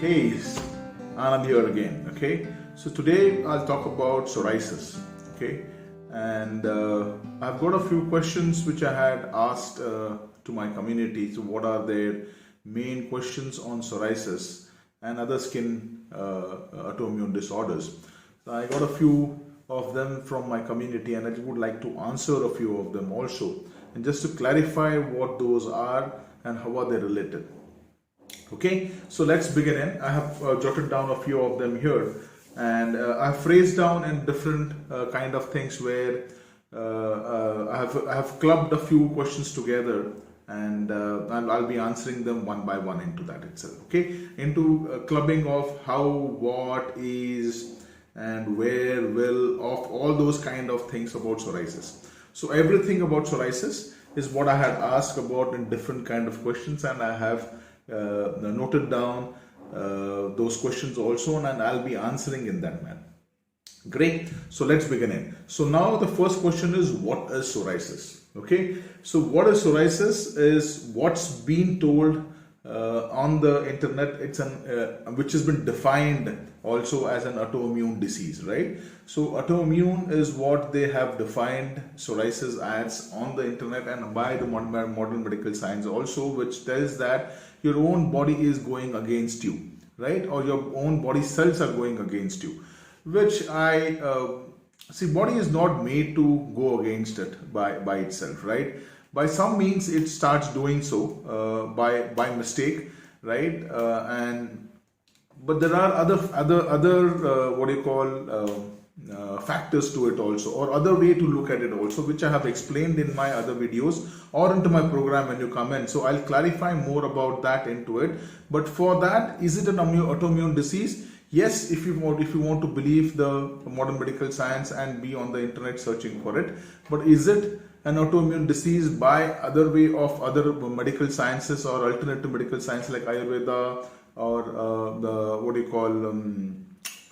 Hey, Anand here again. Okay, so today I'll talk about psoriasis. Okay, and I've got a few questions which I had asked to my community. So, what are their main questions on psoriasis and other skin autoimmune disorders? So I got a few of them from my community, and I would like to answer a few of them also, and just to clarify what those are and how are they related. Okay, so let's begin in. I have jotted down a few of them here, and I've phrased down in different kind of things where I have clubbed a few questions together, and I'll be answering them one by one into that itself. Okay, into clubbing of how, what, is, and where, will, of, all those kind of things about psoriasis. So everything about psoriasis is what I had asked about in different kind of questions, and I have noted down those questions also, and I'll be answering in that manner. Great. So let's begin in. So now the first question is, what is psoriasis? Okay. So what is psoriasis is what's been told on the internet. It's an which has been defined also as an autoimmune disease, right? So autoimmune is what they have defined psoriasis as on the internet and by the modern medical science also, which tells that your own body is going against you, right? Or your own body cells are going against you, which I see. Body is not made to go against it by itself, right? By some means it starts doing so by mistake, right? But there are other what do you call factors to it also, or other way to look at it also, which I have explained in my other videos or into my program when you come in. So I'll clarify more about that into it. But for that, is it an autoimmune disease? Yes, if you want to believe the modern medical science and be on the internet searching for it. But is it an autoimmune disease by other way of other medical sciences or alternative medical science like Ayurveda or the what do you call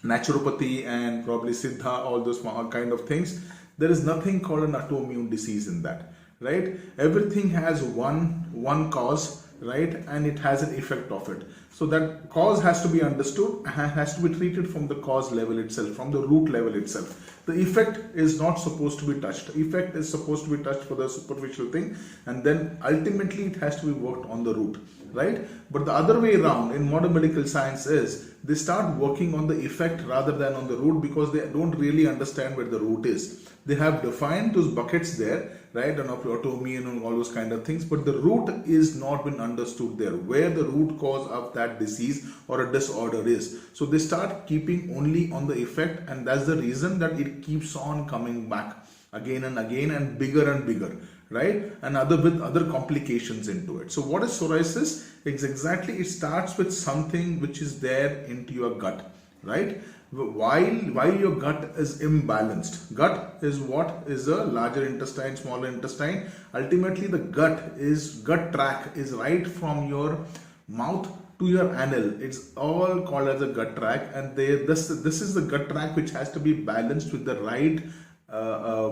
naturopathy and probably Siddha, all those kind of things? There is nothing called an autoimmune disease in that, right? Everything has one cause, right? And it has an effect of it. So that cause has to be understood and has to be treated from the cause level itself, from the root level itself. The effect is not supposed to be touched. The effect is supposed to be touched for the superficial thing, and then ultimately it has to be worked on the root, right? But the other way around in modern medical science is they start working on the effect rather than on the root, because they don't really understand where the root is. They have defined those buckets there, right, and of autoimmune and all those kind of things, but the root is not been understood there, where the root cause of that disease or a disorder is. So they start keeping only on the effect, and that's the reason that it keeps on coming back again and again and bigger, right? And with other complications into it. So what is psoriasis? It's exactly, it starts with something which is there into your gut, right? While your gut is imbalanced. Gut is what is a larger intestine, smaller intestine. Ultimately the gut tract is right from your mouth to your anal. It's all called as a gut tract, and this is the gut tract which has to be balanced with the right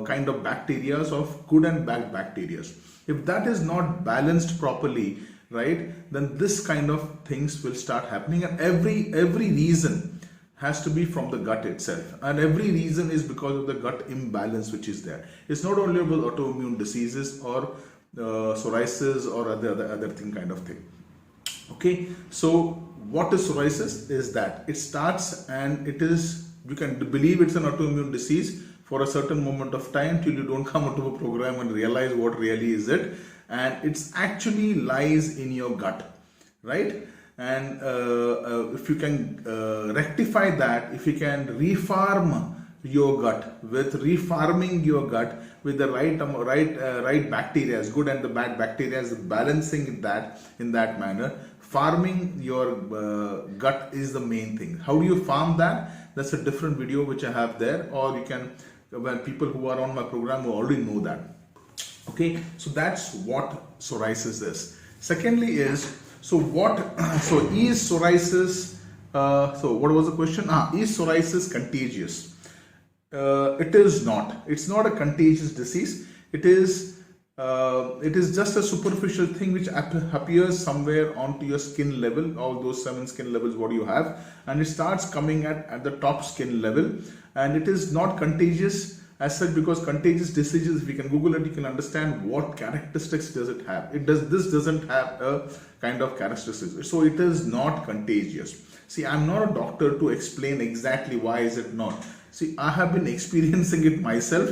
kind of bacteria, of good and bad bacteria. If that is not balanced properly, right, then this kind of things will start happening, and every reason has to be from the gut itself, and every reason is because of the gut imbalance which is there. It's not only about autoimmune diseases or psoriasis or other thing kind of thing. Okay, so what is psoriasis? Is that it starts, and it is, you can believe it's an autoimmune disease for a certain moment of time till you don't come into a program and realize what really is it, and it's actually lies in your gut, right? And if you can rectify that, if you can refarm your gut with refarming your gut with the right bacteria, good and the bad bacteria, balancing in that manner, farming your gut is the main thing. How do you farm that? That's a different video which I have there, or you can, when people who are on my program who already know that. Okay, so that's what psoriasis is. Secondly is, so is psoriasis, so what was the question? Is psoriasis contagious? It is not. It's not a contagious disease. It is it is just a superficial thing which appears somewhere onto your skin level, all those 7 skin levels what you have, and it starts coming at the top skin level, and it is not contagious as such, because contagious diseases, if you can Google it, you can understand what characteristics does it have. This doesn't have a kind of characteristics, so it is not contagious. See, I'm not a doctor to explain exactly why is it not. See, I have been experiencing it myself,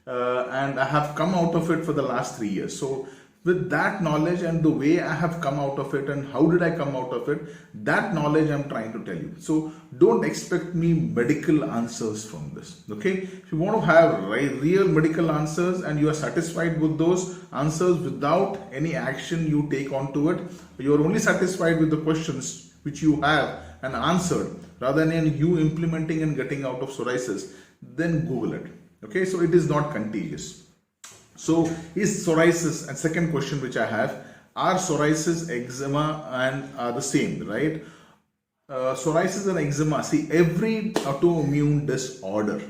and I have come out of it for the last 3 years. So with that knowledge and the way I have come out of it and how did I come out of it, that knowledge I'm trying to tell you. So don't expect me medical answers from this. Okay, if you want to have real medical answers and you are satisfied with those answers without any action you take onto it, you are only satisfied with the questions which you have and answered rather than you implementing and getting out of psoriasis, then Google it. Okay, so it is not contagious. So is psoriasis, and second question which I have, are psoriasis, eczema and are the same, right? Psoriasis and eczema, see, every autoimmune disorder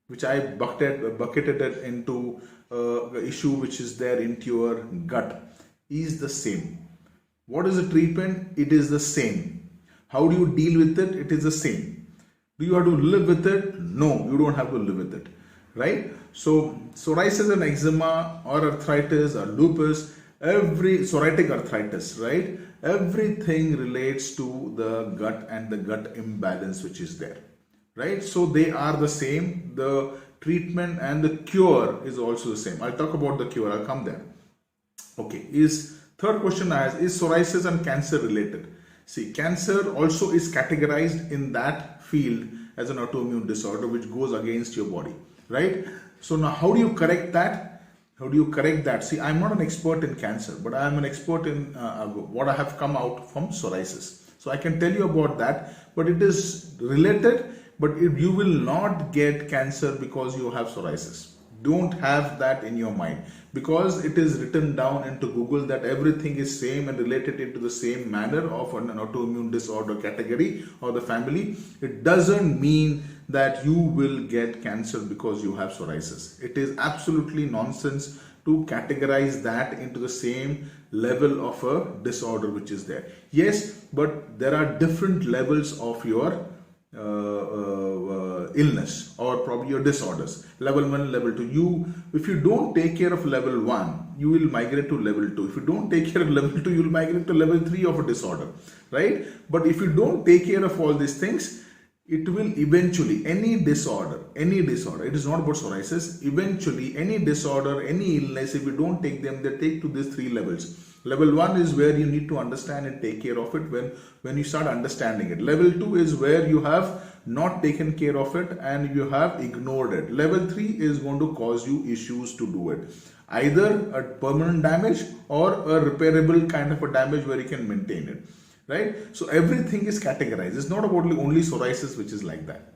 which I bucketed it into the issue which is there into your gut is the same. What is the treatment? It is the same. How do you deal with it? It is the same. Do you have to live with it? No, you don't have to live with it, right? So psoriasis and eczema or arthritis or lupus, every psoriatic arthritis, right? Everything relates to the gut and the gut imbalance which is there, right? So they are the same. The treatment and the cure is also the same. I'll talk about the cure. I'll come there. Okay. Third question I ask, is psoriasis and cancer related? See, cancer also is categorized in that field as an autoimmune disorder which goes against your body, right? So now how do you correct that? How do you correct that? See, I'm not an expert in cancer, but I am an expert in what I have come out from psoriasis. So I can tell you about that, but it is related, but you will not get cancer because you have psoriasis. Don't have that in your mind, because it is written down into Google that everything is same and related into the same manner of an autoimmune disorder category or the family. It doesn't mean that you will get cancer because you have psoriasis. It is absolutely nonsense to categorize that into the same level of a disorder which is there. Yes, but there are different levels of your illness or probably your disorders. Level 1, level 2. If you don't take care of level 1, you will migrate to level 2. If you don't take care of level 2, you will migrate to level 3 of a disorder, right? But if you don't take care of all these things, it will eventually, any disorder, it is not about psoriasis, eventually any disorder, any illness, if you don't take them, they take to these 3 levels. Level 1 is where you need to understand and take care of it when you start understanding it. Level 2 is where you have not taken care of it and you have ignored it. Level 3 is going to cause you issues to do it. Either a permanent damage or a repairable kind of a damage where you can maintain it. Right? So everything is categorized. It's not about only psoriasis which is like that.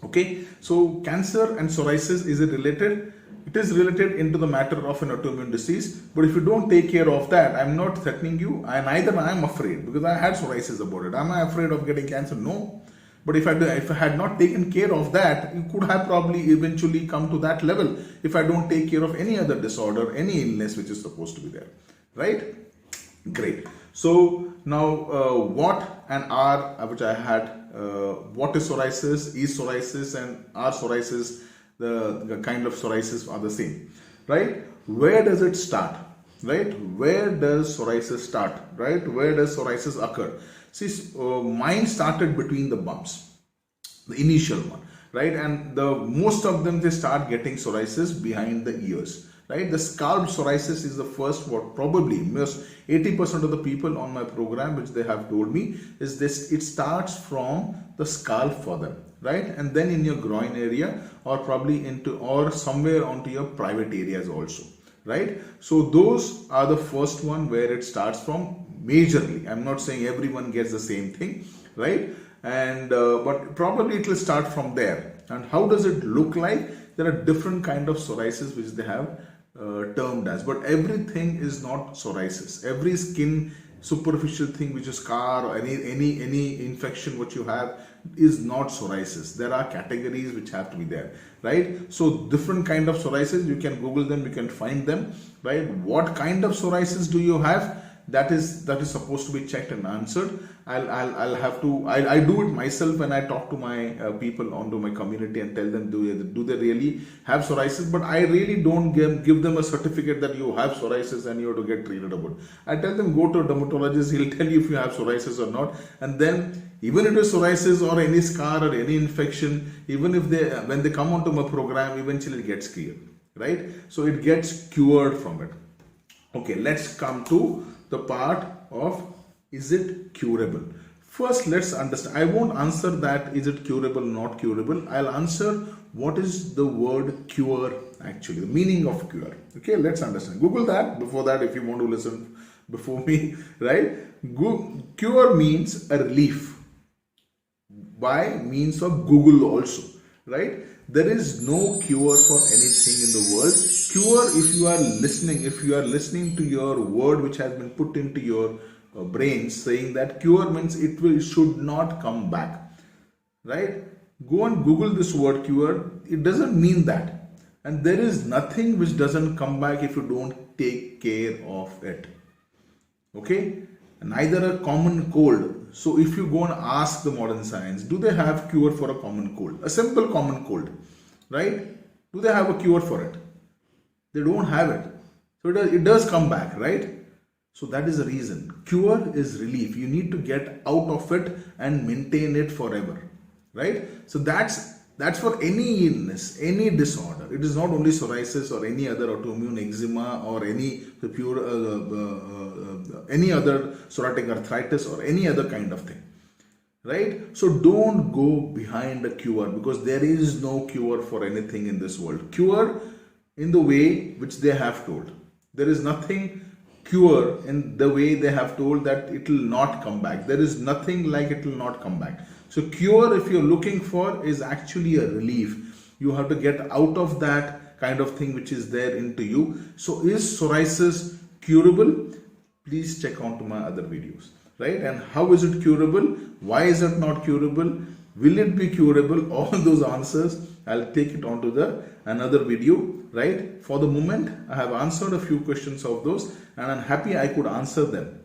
Okay. So cancer and psoriasis, is it related? It is related into the matter of an autoimmune disease. But if you don't take care of that, I'm not threatening you, and neither I am afraid, because I had psoriasis about it. Am I afraid of getting cancer? No. But if I had not taken care of that, you could have probably eventually come to that level if I don't take care of any other disorder, any illness which is supposed to be there. Right? Great. So now what and are, which I had, what is psoriasis, and are psoriasis, the kind of psoriasis are the same, right? Where does it start, right? Where does psoriasis start, right? Where does psoriasis occur? See, mine started between the bumps, the initial one, right? And most of them, they start getting psoriasis behind the ears, right? The scalp psoriasis is the first, what probably most 80% of the people on my program, which they have told me, is this, it starts from the scalp for them, right? And then in your groin area, or probably or somewhere onto your private areas also, right? So those are the first one where it starts from majorly. I'm not saying everyone gets the same thing, right? And but probably it will start from there. And how does it look like? There are different kind of psoriasis which they have termed as, but everything is not psoriasis. Every skin superficial thing which is scar or any infection what you have is not psoriasis. There are categories which have to be there, right? So different kind of psoriasis, you can Google them, you can find them, right? What kind of psoriasis do you have? That is supposed to be checked and answered. I do it myself when I talk to my people onto my community and tell them do they really have psoriasis, but I really don't give them a certificate that you have psoriasis and you have to get treated about. I tell them go to a dermatologist, he'll tell you if you have psoriasis or not, and then even if it is psoriasis or any scar or any infection, even if when they come onto my program, eventually it gets cleared, right? So it gets cured from it. Okay, let's come to the part of is it curable. First, let's understand. I won't answer that is it curable, not curable. I'll answer what is the word cure actually, the meaning of cure. Okay, let's understand. Google that before that if you want to listen before me, right? Cure means a relief by means of Google also, right? There is no cure for anything in the world. Cure, if you are listening to your word which has been put into your brain saying that cure means it should not come back, right? Go and Google this word cure. It doesn't mean that. And there is nothing which doesn't come back if you don't take care of it. Okay? Neither a common cold. So if you go and ask the modern science, do they have cure for a common cold? A simple common cold, right? Do they have a cure for it? They don't have it. So it does come back, right? So that is the reason. Cure is relief. You need to get out of it and maintain it forever, right? So that's for any illness, any disorder. It is not only psoriasis or any other autoimmune eczema or any other psoriatic arthritis or any other kind of thing, right? So don't go behind a cure because there is no cure for anything in this world. Cure in the way which they have told. There is nothing cure in the way they have told that it will not come back. There is nothing like it will not come back. So cure, if you're looking for, is actually a relief. You have to get out of that kind of thing which is there into you. So is psoriasis curable? Please check out my other videos, right? And how is it curable? Why is it not curable? Will it be curable? All those answers, I'll take it onto another video, right? For the moment, I have answered a few questions of those and I'm happy I could answer them,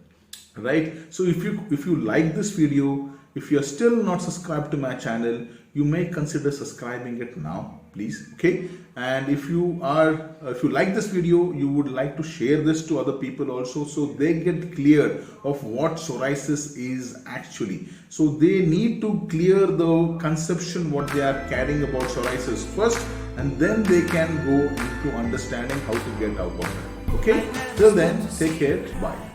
right? So if you like this video, if you are still not subscribed to my channel, you may consider subscribing it now, please. Okay, and if you like this video, you would like to share this to other people also, so they get clear of what psoriasis is actually. So they need to clear the conception what they are carrying about psoriasis first, and then they can go into understanding how to get out of it. Okay, till then, take care. Bye.